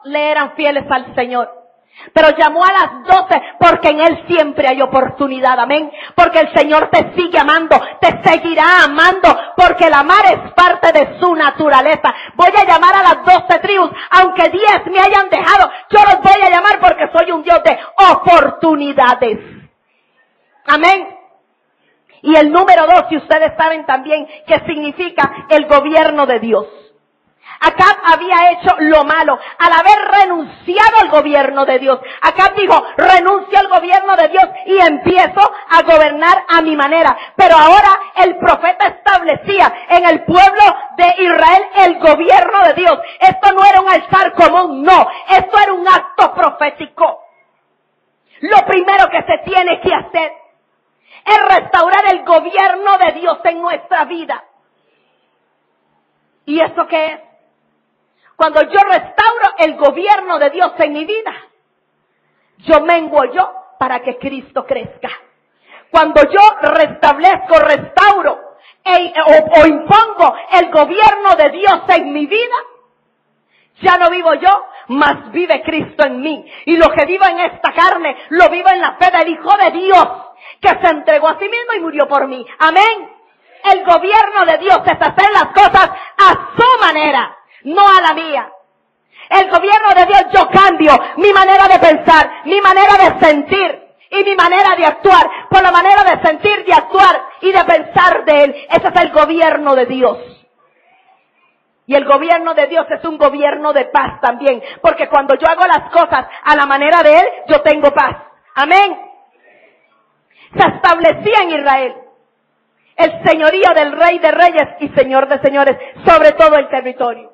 le eran fieles al Señor. Pero llamó a las 12 porque en Él siempre hay oportunidad, amén. Porque el Señor te sigue amando, te seguirá amando, porque el amar es parte de su naturaleza. Voy a llamar a las 12 tribus, aunque 10 me hayan dejado, yo los voy a llamar porque soy un Dios de oportunidades. Amén. Y el número 2, si ustedes saben también qué significa el gobierno de Dios. Acab había hecho lo malo al haber renunciado al gobierno de Dios. Acab dijo, renuncio al gobierno de Dios y empiezo a gobernar a mi manera. Pero ahora el profeta establecía en el pueblo de Israel el gobierno de Dios. Esto no era un altar común, no. Esto era un acto profético. Lo primero que se tiene que hacer es restaurar el gobierno de Dios en nuestra vida. ¿Y eso qué es? Cuando yo restauro el gobierno de Dios en mi vida, yo menguo yo para que Cristo crezca. Cuando yo restablezco, restauro o impongo el gobierno de Dios en mi vida, ya no vivo yo, mas vive Cristo en mí. Y lo que vivo en esta carne, lo vivo en la fe del Hijo de Dios, que se entregó a sí mismo y murió por mí. Amén. El gobierno de Dios es hacer las cosas a su manera, no a la mía. El gobierno de Dios, yo cambio mi manera de pensar, mi manera de sentir y mi manera de actuar por la manera de sentir, de actuar y de pensar de Él. Ese es el gobierno de Dios. Y el gobierno de Dios es un gobierno de paz también, porque cuando yo hago las cosas a la manera de Él, yo tengo paz. Amén. Se establecía en Israel el señorío del Rey de Reyes y Señor de Señores sobre todo el territorio.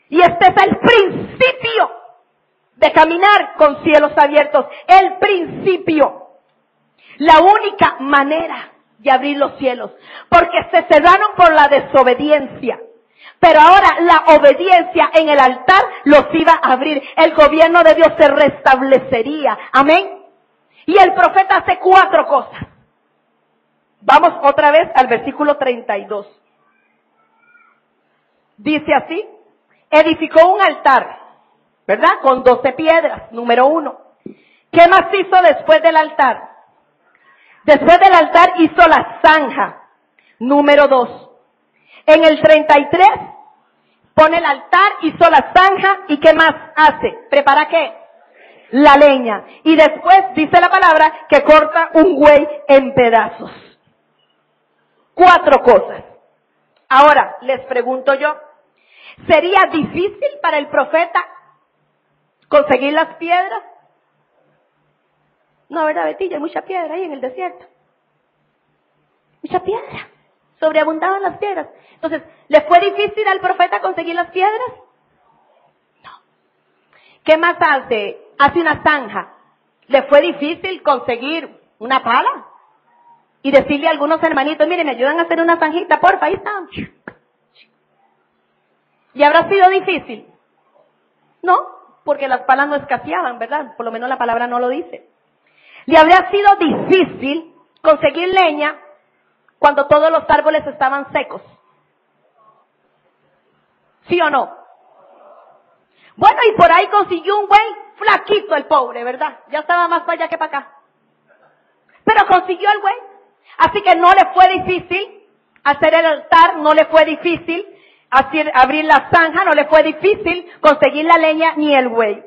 Y este es el principio de caminar con cielos abiertos. El principio. La única manera de abrir los cielos. Porque se cerraron por la desobediencia. Pero ahora la obediencia en el altar los iba a abrir. El gobierno de Dios se restablecería. Amén. Y el profeta hace 4 cosas. Vamos otra vez al versículo 32. Dice así. Edificó un altar, ¿verdad? Con 12 piedras, número 1. ¿Qué más hizo después del altar? Después del altar hizo la zanja, número 2. En el 33 pone el altar, hizo la zanja y ¿qué más hace? ¿Prepara qué? La leña. Y después dice la palabra que corta un buey en pedazos. 4 cosas. Ahora, les pregunto yo, ¿sería difícil para el profeta conseguir las piedras? No, ¿verdad, Betilla? Hay mucha piedra ahí en el desierto. Mucha piedra. Sobreabundaban las piedras. Entonces, ¿le fue difícil al profeta conseguir las piedras? No. ¿Qué más hace? Hace una zanja. ¿Le fue difícil conseguir una pala? Y decirle a algunos hermanitos, miren, me ayudan a hacer una zanjita, porfa, ahí están. ¿Y habrá sido difícil? No, porque las palas no escaseaban, ¿verdad? Por lo menos la palabra no lo dice. ¿Le habría sido difícil conseguir leña cuando todos los árboles estaban secos? ¿Sí o no? Bueno, y por ahí consiguió un güey flaquito el pobre, ¿verdad? Ya estaba más para allá que para acá. Pero consiguió el güey. Así que no le fue difícil hacer el altar, no le fue difícil abrir la zanja, no le fue difícil conseguir la leña ni el buey.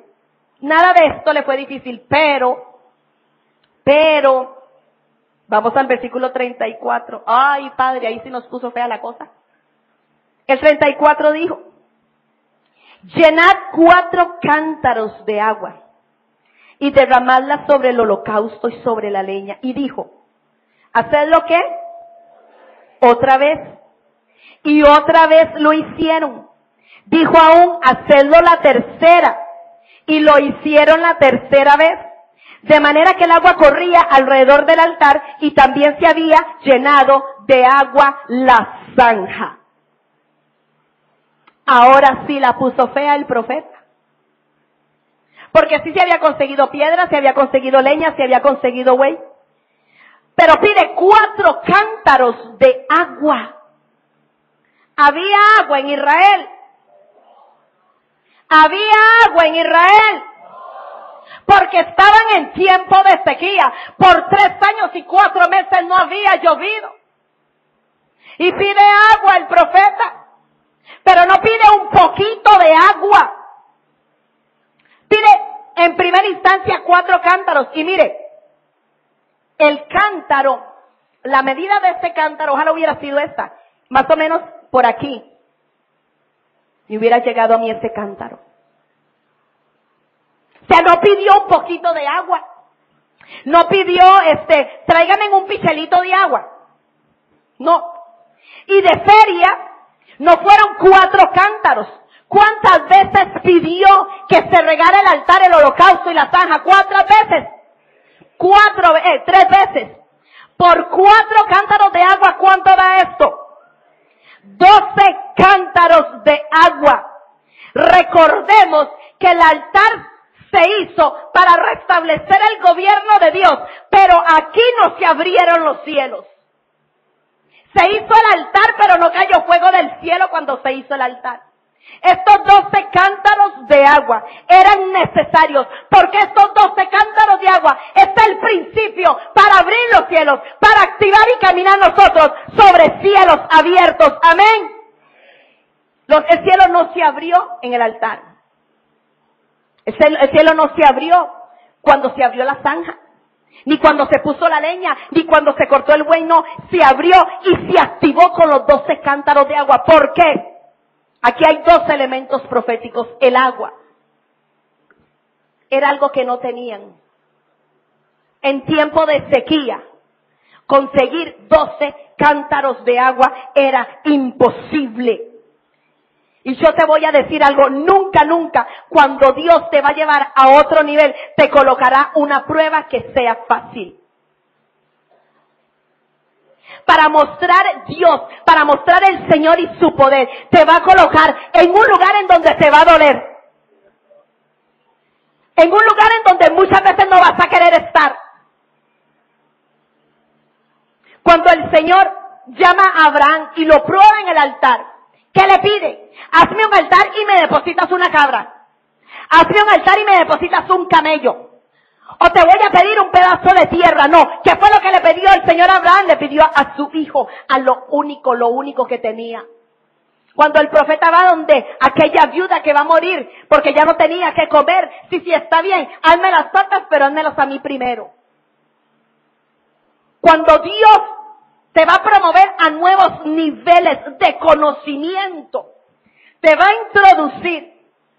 Nada de esto le fue difícil, pero, vamos al versículo 34. Ay, Padre, ahí sí nos puso fea la cosa. El 34 dijo, llenad 4 cántaros de agua y derramadla sobre el holocausto y sobre la leña. Y dijo, ¿haced lo que? Otra vez. Y otra vez lo hicieron. Dijo aún, hacedlo la tercera. Y lo hicieron la tercera vez. De manera que el agua corría alrededor del altar y también se había llenado de agua la zanja. Ahora sí la puso fea el profeta. Porque sí se había conseguido piedra, se había conseguido leña, se había conseguido buey. Pero pide 4 cántaros de agua. ¿Había agua en Israel? ¿Había agua en Israel? Porque estaban en tiempo de sequía. Por 3 años y 4 meses no había llovido. Y pide agua el profeta. Pero no pide un poquito de agua. Pide en primera instancia 4 cántaros. Y mire, el cántaro, la medida de este cántaro, ojalá hubiera sido esta. Más o menos por aquí. Y hubiera llegado a mí ese cántaro. O sea, no pidió un poquito de agua. No pidió, tráigame un pichelito de agua. No. Y de feria, no fueron 4 cántaros. ¿Cuántas veces pidió que se regara el altar, el holocausto y la zanja? 4 veces. 3 veces. Por 4 cántaros de agua, ¿cuánto da esto? 12 cántaros de agua. Recordemos que el altar se hizo para restablecer el gobierno de Dios, pero aquí no se abrieron los cielos. Se hizo el altar, pero no cayó fuego del cielo cuando se hizo el altar. Estos 12 cántaros de agua eran necesarios, porque estos 12 cántaros de agua es el principio para abrir los cielos, para activar y caminar nosotros sobre cielos abiertos. Amén. El cielo no se abrió en el altar. El cielo no se abrió cuando se abrió la zanja, ni cuando se puso la leña, ni cuando se cortó el buey, no. Se abrió y se activó con los 12 cántaros de agua. ¿Por qué? Aquí hay 2 elementos proféticos. El agua era algo que no tenían. En tiempo de sequía, conseguir 12 cántaros de agua era imposible. Y yo te voy a decir algo, nunca, cuando Dios te va a llevar a otro nivel, te colocará una prueba que sea fácil. Para mostrar Dios, para mostrar el Señor y su poder, te va a colocar en un lugar en donde te va a doler. En un lugar en donde muchas veces no vas a querer estar. Cuando el Señor llama a Abraham y lo prueba en el altar, ¿qué le pide? Hazme un altar y me depositas una cabra. Hazme un altar y me depositas un camello. O te voy a pedir un pedazo de tierra. No, ¿qué fue lo que le pidió el Señor a Abraham? Le pidió a su hijo, a lo único que tenía. Cuando el profeta va donde aquella viuda que va a morir, porque ya no tenía que comer, sí, está bien, hazme las tortas, pero házmelas a mí primero. Cuando Dios te va a promover a nuevos niveles de conocimiento, te va a introducir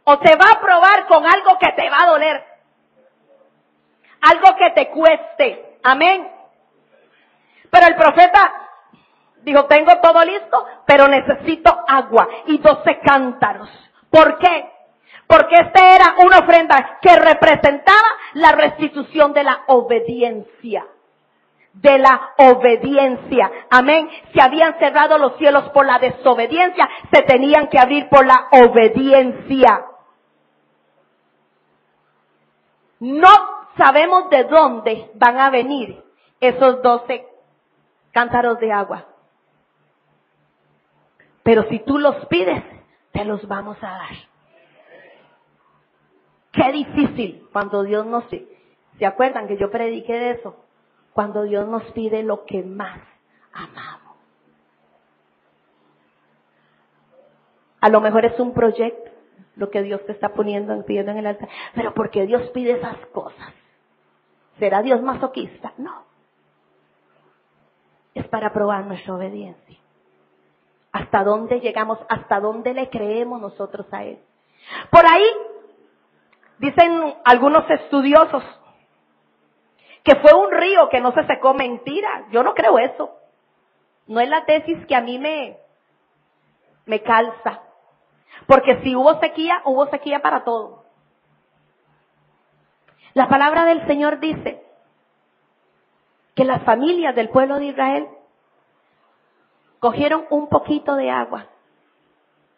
o te va a probar con algo que te va a doler, algo que te cueste. Amén. Pero el profeta dijo, tengo todo listo, pero necesito agua y 12 cántaros. ¿Por qué? Porque esta era una ofrenda que representaba la restitución de la obediencia. De la obediencia. Amén. Se habían cerrado los cielos por la desobediencia, se tenían que abrir por la obediencia. No sabemos de dónde van a venir esos 12 cántaros de agua. Pero si tú los pides, te los vamos a dar. Qué difícil cuando Dios nos... ¿Se acuerdan que yo prediqué de eso? Cuando Dios nos pide lo que más amamos. A lo mejor es un proyecto lo que Dios te está pidiendo en el altar. Pero ¿por qué Dios pide esas cosas? ¿Será Dios masoquista? No. Es para probar nuestra obediencia. ¿Hasta dónde llegamos? ¿Hasta dónde le creemos nosotros a Él? Por ahí dicen algunos estudiosos que fue un río que no se secó. Mentira, yo no creo eso. No es la tesis que a mí me calza. Porque si hubo sequía para todo. La palabra del Señor dice que las familias del pueblo de Israel cogieron un poquito de agua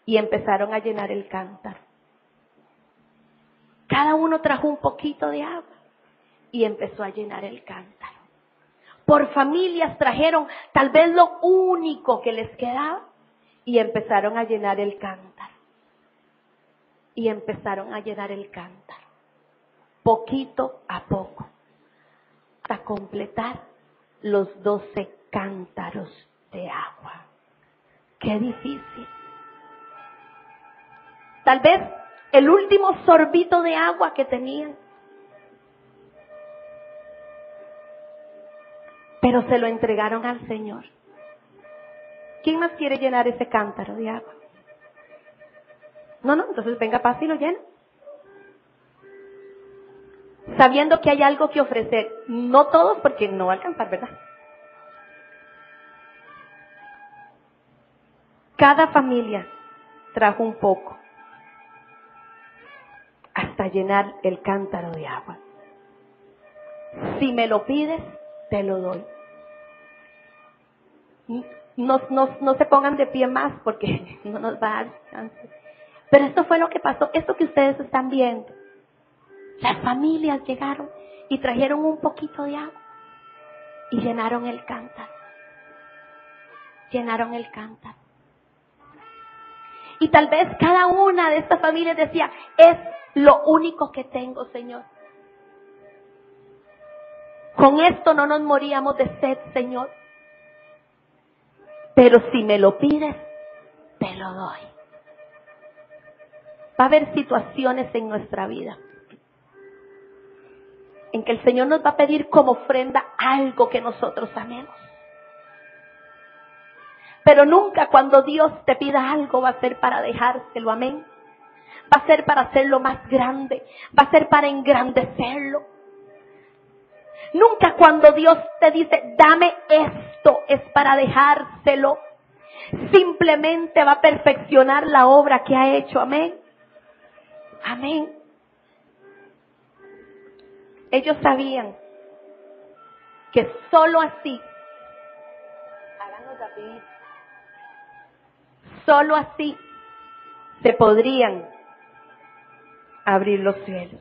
y empezaron a llenar el cántaro. Cada uno trajo un poquito de agua y empezó a llenar el cántaro. Por familias trajeron tal vez lo único que les quedaba y empezaron a llenar el cántaro. y empezaron a llenar el cántaro, poquito a poco, hasta completar los 12 cántaros de agua. ¡Qué difícil! Tal vez el último sorbito de agua que tenían, pero se lo entregaron al Señor. ¿Quién más quiere llenar ese cántaro de agua? No, entonces venga, pase y lo llena. Sabiendo que hay algo que ofrecer. No todos, porque no va a alcanzar, ¿verdad? Cada familia trajo un poco hasta llenar el cántaro de agua. Si me lo pides, te lo doy. No se pongan de pie más porque no nos va a dar chance. Pero esto fue lo que pasó, esto que ustedes están viendo. Las familias llegaron y trajeron un poquito de agua y llenaron el cántaro. Llenaron el cántaro. Y tal vez cada una de estas familias decía, es lo único que tengo, Señor. Con esto no nos moríamos de sed, Señor. Pero si me lo pides, te lo doy. Va a haber situaciones en nuestra vida en que el Señor nos va a pedir como ofrenda algo que nosotros amemos. Pero nunca cuando Dios te pida algo va a ser para dejárselo, amén. Va a ser para hacerlo más grande, va a ser para engrandecerlo. Nunca cuando Dios te dice, dame esto, es para dejárselo. Simplemente va a perfeccionar la obra que ha hecho, amén. Amén. Ellos sabían que solo así, háganos rapidito, solo así se podrían abrir los cielos.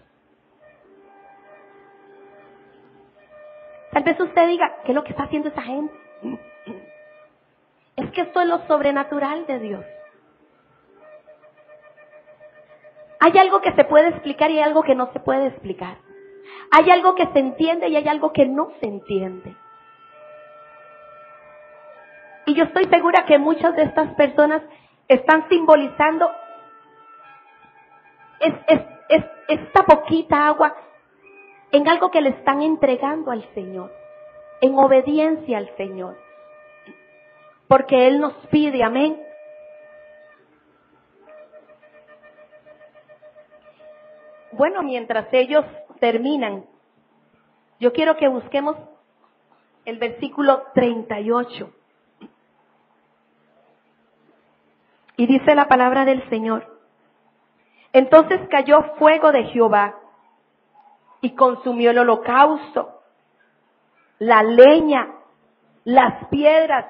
Tal vez usted diga, ¿qué es lo que está haciendo esa gente? Es que esto es lo sobrenatural de Dios. Hay algo que se puede explicar y hay algo que no se puede explicar. Hay algo que se entiende y hay algo que no se entiende. Y yo estoy segura que muchas de estas personas están simbolizando esta poquita agua en algo que le están entregando al Señor, en obediencia al Señor. Porque Él nos pide, amén. Bueno, mientras ellos terminan, yo quiero que busquemos el versículo 38. Y dice la palabra del Señor: entonces cayó fuego de Jehová y consumió el holocausto, la leña, las piedras